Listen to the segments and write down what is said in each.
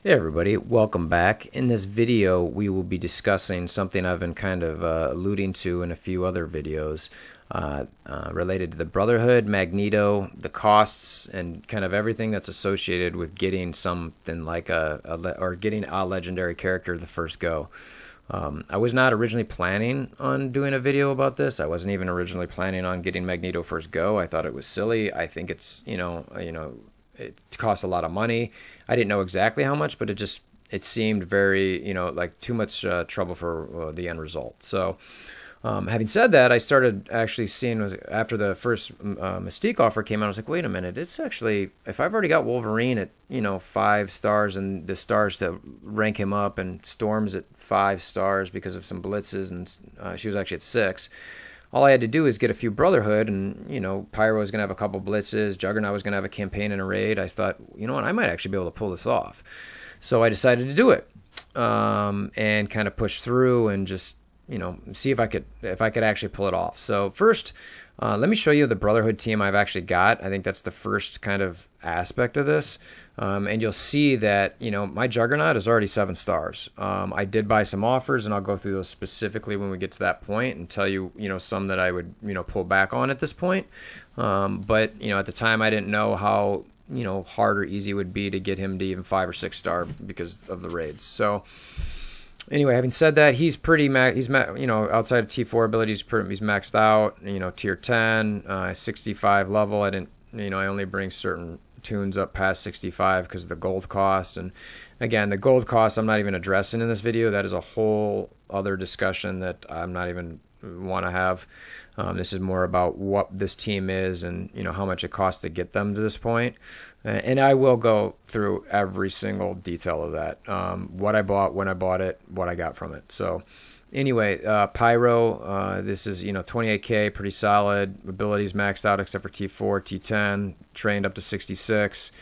Hey everybody, welcome back. In this video, we will be discussing something I've been kind of alluding to in a few other videos related to the Brotherhood, Magneto, the costs, and kind of everything that's associated with getting something like getting a legendary character the first go. I was not originally planning on doing a video about this. I wasn't even originally planning on getting Magneto first go. I thought it was silly. I think it's, it costs a lot of money. I didn't know exactly how much, but it seemed very, like too much trouble for the end result. So having said that, I started actually seeing, after the first Mystique offer came out, I was like, wait a minute, it's actually, if I've already got Wolverine at, 5 stars and the stars to rank him up, and Storm's at 5 stars because of some blitzes, and she was actually at 6. All I had to do is get a few Brotherhood, and, Pyro was going to have a couple blitzes. Juggernaut was going to have a campaign and a raid. I thought, you know what, I might actually be able to pull this off. So I decided to do it and kind of push through and just, see if I could actually pull it off. So first, let me show you the Brotherhood team I've actually got. I think that's the first kind of aspect of this. And you'll see that, my Juggernaut is already 7 stars. I did buy some offers, and I'll go through those specifically when we get to that point and tell you, some that I would, pull back on at this point. But, at the time I didn't know how, hard or easy it would be to get him to even 5 or 6 star because of the raids. So anyway, having said that, he's pretty outside of T4 abilities, he's maxed out. Tier 10, 65 level. I didn't, I only bring certain tunes up past 65 because of the gold cost. And again, the gold cost I'm not even addressing in this video. That is a whole other discussion that I'm not even want to have. This is more about what this team is and how much it costs to get them to this point. And I will go through every single detail of that. What I bought, when I bought it, what I got from it. So anyway, Pyro, this is 28k, pretty solid. Abilities maxed out except for T4, T10, trained up to 66.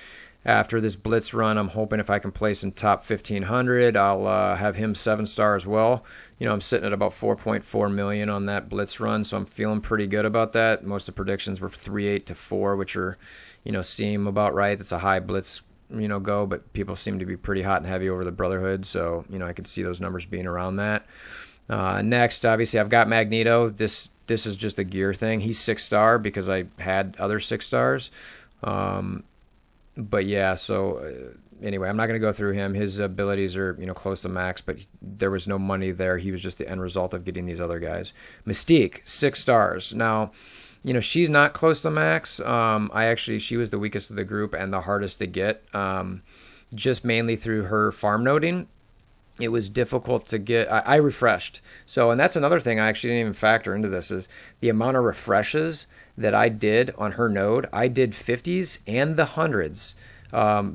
After this blitz run, I'm hoping if I can place in top 1500, I'll have him 7 star as well. I'm sitting at about 4.4 million on that blitz run, so I'm feeling pretty good about that. Most of the predictions were 3.8 to 4, which are, seem about right. That's a high blitz, go, but people seem to be pretty hot and heavy over the Brotherhood, so, I could see those numbers being around that. Next, obviously, I've got Magneto. This is just a gear thing. He's 6 star because I had other 6 stars. But yeah, so anyway, I'm not going to go through him. His abilities are, close to max, but there was no money there. He was just the end result of getting these other guys. Mystique, 6 stars. Now, she's not close to max. She was the weakest of the group and the hardest to get, just mainly through her farm noting. It was difficult to get. I refreshed. So, and that's another thing I actually didn't even factor into this, is the amount of refreshes that I did on her node. I did 50s and the 100s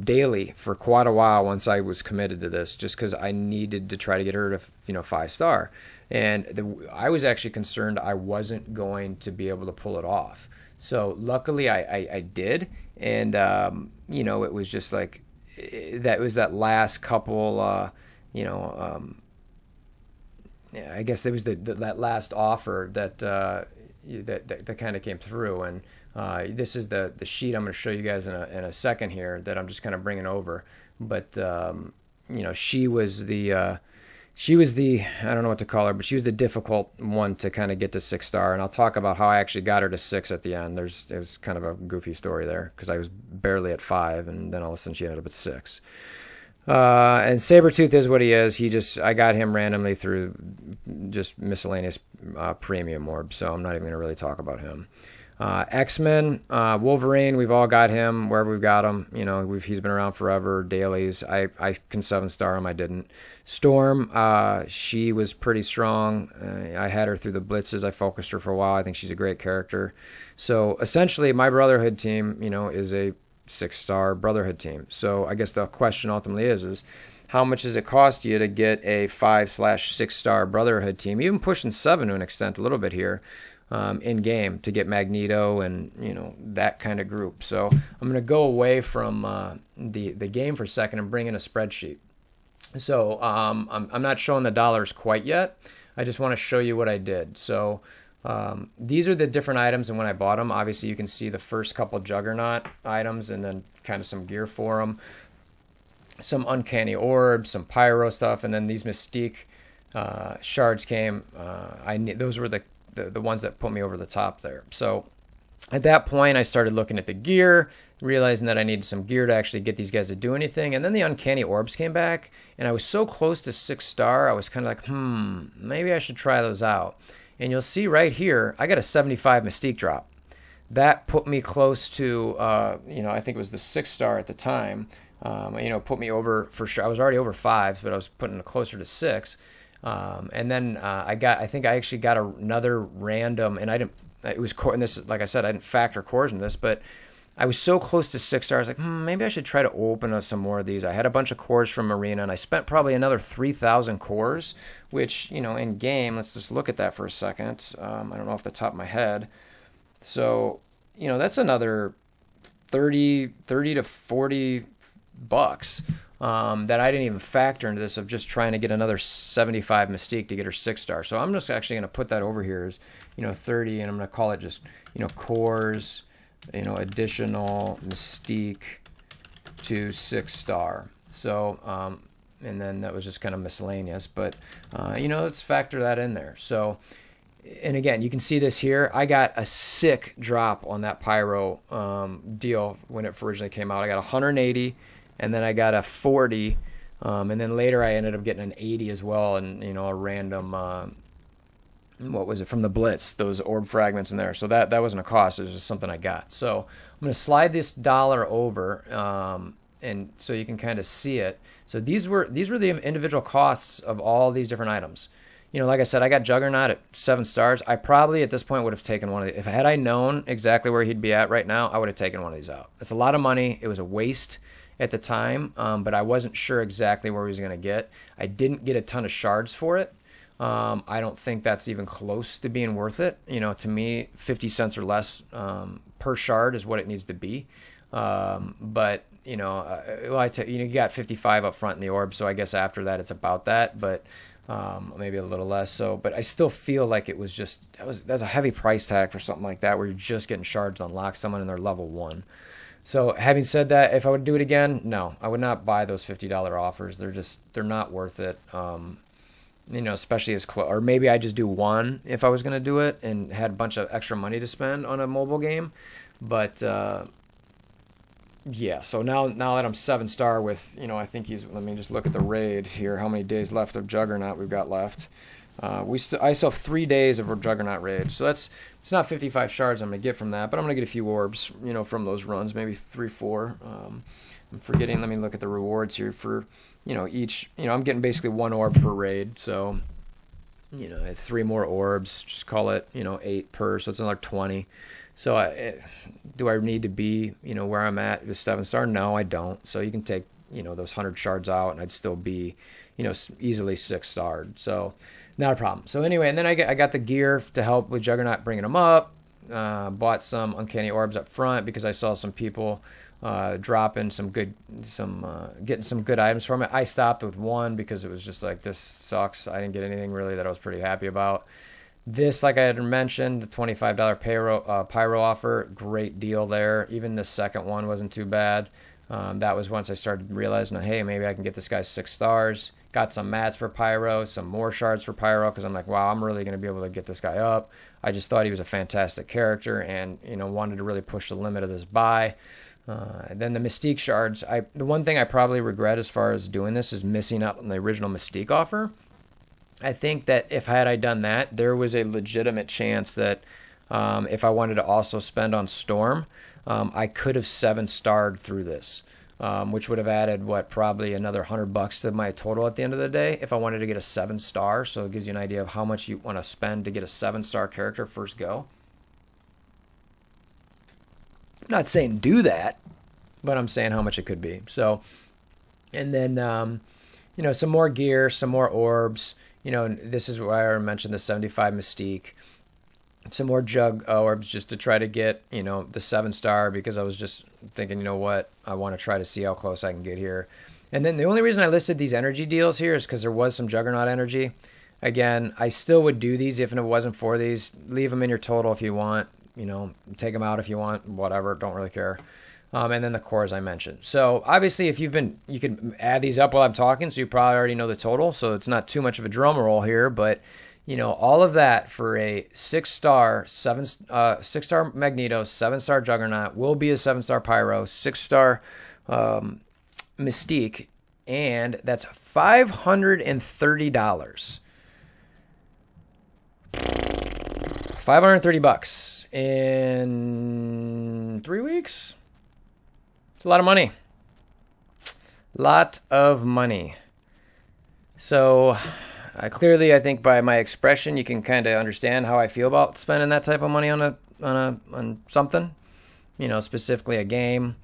daily for quite a while once I was committed to this, just because I needed to try to get her to 5 star. And I was actually concerned I wasn't going to be able to pull it off. So luckily I did. And, it was just like, that was that last couple, I guess there was that last offer that that kind of came through, and this is the sheet I'm going to show you guys in a second here that I'm just kind of bringing over. But she was the I don't know what to call her, but she was the difficult one to kind of get to 6 star, and I'll talk about how I actually got her to 6 at the end. It was kind of a goofy story there because I was barely at 5, and then all of a sudden she ended up at 6. And Sabretooth is what he is. I got him randomly through just miscellaneous premium orbs, so I'm not even going to really talk about him. X-Men, Wolverine, we've all got him wherever we've got him. He's been around forever, dailies. I can 7 star him, I didn't. Storm, she was pretty strong. I had her through the blitzes. I focused her for a while. I think she's a great character. So essentially, my Brotherhood team, is a 6 star Brotherhood team. So I guess the question ultimately is how much does it cost you to get a 5/6 star Brotherhood team, even pushing 7 to an extent a little bit here in game, to get Magneto and that kind of group. So I'm going to go away from the game for a second and bring in a spreadsheet. So I'm not showing the dollars quite yet. I just want to show you what I did. So these are the different items and when I bought them. Obviously, you can see the first couple Juggernaut items and then kind of some gear for them. some uncanny orbs, some pyro stuff, and then these Mystique shards came. Those were the ones that put me over the top there. So at that point, I started looking at the gear, realizing that I needed some gear to actually get these guys to do anything. And then the uncanny orbs came back, and I was so close to 6-star, I was kind of like, maybe I should try those out. And you'll see right here, I got a 75 Mystique drop. That put me close to, I think it was the 6-star at the time. Put me over for sure. I was already over 5, but I was putting it closer to 6. And then I think I actually got another random, and I didn't. It was core, and this, like I said, I didn't factor cores in this, but I was so close to 6-star. I was like, maybe I should try to open up some more of these. I had a bunch of cores from Arena, and I spent probably another 3,000 cores, which, in game, let's just look at that for a second. I don't know off the top of my head. So, that's another 30 to 40 bucks that I didn't even factor into this of just trying to get another 75 Mystique to get her 6-star. So I'm just actually going to put that over here as, 30, and I'm going to call it just, cores, additional Mystique to 6-star. So, and then that was just kind of miscellaneous, but, let's factor that in there. So, and again, you can see this here. I got a sick drop on that Pyro deal when it originally came out. I got 180, and then I got a 40, and then later I ended up getting an 80 as well, and a random what was it from the Blitz? Those orb fragments in there. So that wasn't a cost. It was just something I got. So I'm going to slide this dollar over, and so you can kind of see it. So these were the individual costs of all these different items. Like I said, I got Juggernaut at 7 stars. I probably at this point would have taken one of these. If I known exactly where he'd be at right now, I would have taken one of these out. It's a lot of money. It was a waste at the time, but I wasn't sure exactly where he was going to get. I didn't get a ton of shards for it. I don't think that's even close to being worth it. To me, 50 cents or less per shard is what it needs to be. But you got 55 up front in the orb, so I guess after that it's about that. But maybe a little less. So, but I still feel like it was just that's a heavy price tag for something like that, where you're just getting shards to unlock someone and they're level 1. So, having said that, if I would do it again, no, I would not buy those $50 offers. They're not worth it. Especially as close, or maybe I just do one if I was going to do it and had a bunch of extra money to spend on a mobile game. But yeah, so now that I'm 7-star with, I think let me just look at the raid here, how many days left of Juggernaut we've got left. I still have 3 days of a Juggernaut raid, so it's not 55 shards I'm going to get from that, but I'm going to get a few orbs, from those runs, maybe 3, 4. I'm forgetting, let me look at the rewards here for, each, I'm getting basically 1 orb per raid, so, 3 more orbs, just call it, 8 per, so it's another 20. So do I need to be, where I'm at with 7-star? No, I don't. So you can take, those 100 shards out, and I'd still be, easily 6-starred. So not a problem. So anyway, and then I got the gear to help with Juggernaut bringing them up. Bought some uncanny orbs up front because I saw some people dropping getting some good items from it. I stopped with 1 because it was just like, this sucks. I didn't get anything really that I was pretty happy about. This, like I had mentioned, the $25 Pyro offer, great deal there. Even the second one wasn't too bad. That was once I started realizing, hey, maybe I can get this guy 6 stars. Got some mats for Pyro, some more shards for Pyro, because I'm like, wow, I'm really going to be able to get this guy up. I just thought he was a fantastic character and, wanted to really push the limit of this buy. Then the Mystique shards, the one thing I probably regret as far as doing this is missing out on the original Mystique offer. I think that if I done that, there was a legitimate chance that if I wanted to also spend on Storm, I could have 7-starred through this, which would have added, probably another $100 to my total at the end of the day if I wanted to get a 7-star. So it gives you an idea of how much you want to spend to get a 7-star character first go. I'm not saying do that, but I'm saying how much it could be. So, and then, some more gear, some more orbs. This is why I mentioned the 75 Mystique. Some more Jug orbs just to try to get, the 7-star, because I was just thinking, what, I want to try to see how close I can get here. And then the only reason I listed these energy deals here is because there was some Juggernaut energy. Again, I still would do these if it wasn't for these. Leave them in your total if you want. Take them out if you want. Whatever. Don't really care. and then the cores I mentioned. So obviously, if you've been, you can add these up while I'm talking, so you probably already know the total. So it's not too much of a drum roll here, but you know, all of that for a 6-star, 6-star Magneto, 7-star Juggernaut, will be a 7-star Pyro, 6-star Mystique, and that's $530. $530 in 3 weeks. It's a lot of money. Lot of money. So clearly, I think by my expression, you can kind of understand how I feel about spending that type of money on something. You know, specifically a game.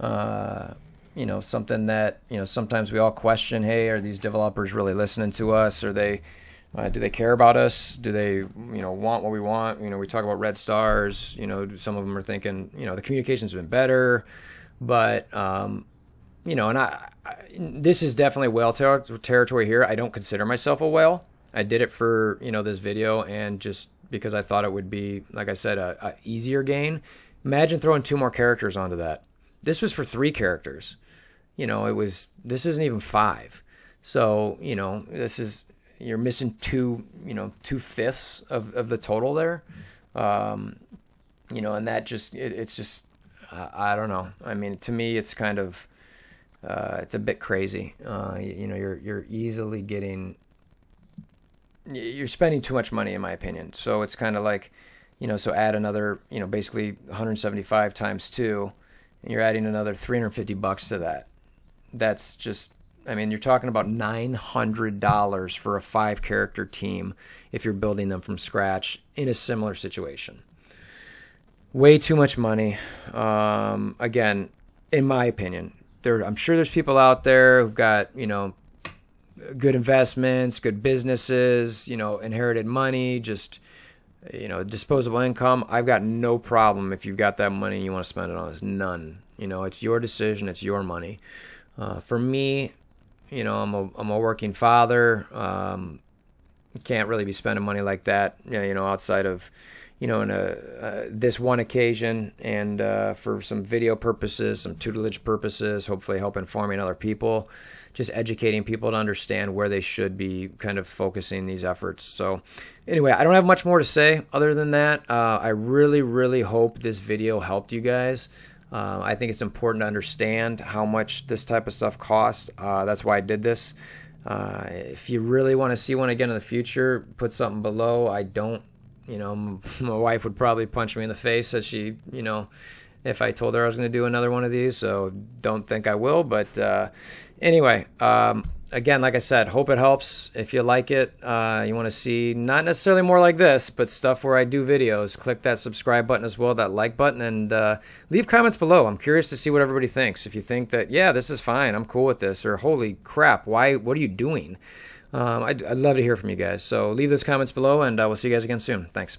You know, something that, you know, sometimes we all question, hey, are these developers really listening to us? Are they, do they care about us? Do they, you know, want what we want? You know, we talk about red stars, you know, some of them are thinking, you know, the communication's been better, but, you know, and this is definitely whale territory here. I don't consider myself a whale. I did it for, you know, this video, and just because I thought it would be, like I said, a easier gain. Imagine throwing 2 more characters onto that. This was for 3 characters. You know, this isn't even 5. So, you know, you're missing 2/5 of the total there. You know, and that just, it's just, I don't know. I mean, to me, it's kind of, it's a bit crazy. You know, you're easily you're spending too much money, in my opinion. So it's kind of like, you know, so add another, you know, basically 175 times 2, and you're adding another $350 to that. That's just, I mean, you're talking about $900 for a 5-character team if you're building them from scratch in a similar situation. Way too much money. Again, in my opinion, I'm sure there's people out there who've got, you know, good investments, good businesses, you know, inherited money, just, you know, disposable income. I've got no problem if you've got that money and you want to spend it on this. None. You know, it's your decision. It's your money. For me, you know, I'm a working father. Can't really be spending money like that, you know, outside of, you know, in this one occasion, and for some video purposes, some tutelage purposes, hopefully help informing other people, just educating people to understand where they should be kind of focusing these efforts. So anyway, I don't have much more to say other than that. I really, really hope this video helped you guys. I think it's important to understand how much this type of stuff costs. That's why I did this. If you really want to see one again in the future, put something below. I don't, you know, my wife would probably punch me in the face as she, you know, if I told her I was going to do another one of these. So don't think I will. But anyway, again, like I said, hope it helps. If you like it, you want to see not necessarily more like this, but stuff where I do videos, click that subscribe button as well, that like button, and leave comments below. I'm curious to see what everybody thinks. If you think that, yeah, this is fine, I'm cool with this, or holy crap, what are you doing? I'd love to hear from you guys. So leave those comments below, and we'll see you guys again soon. Thanks.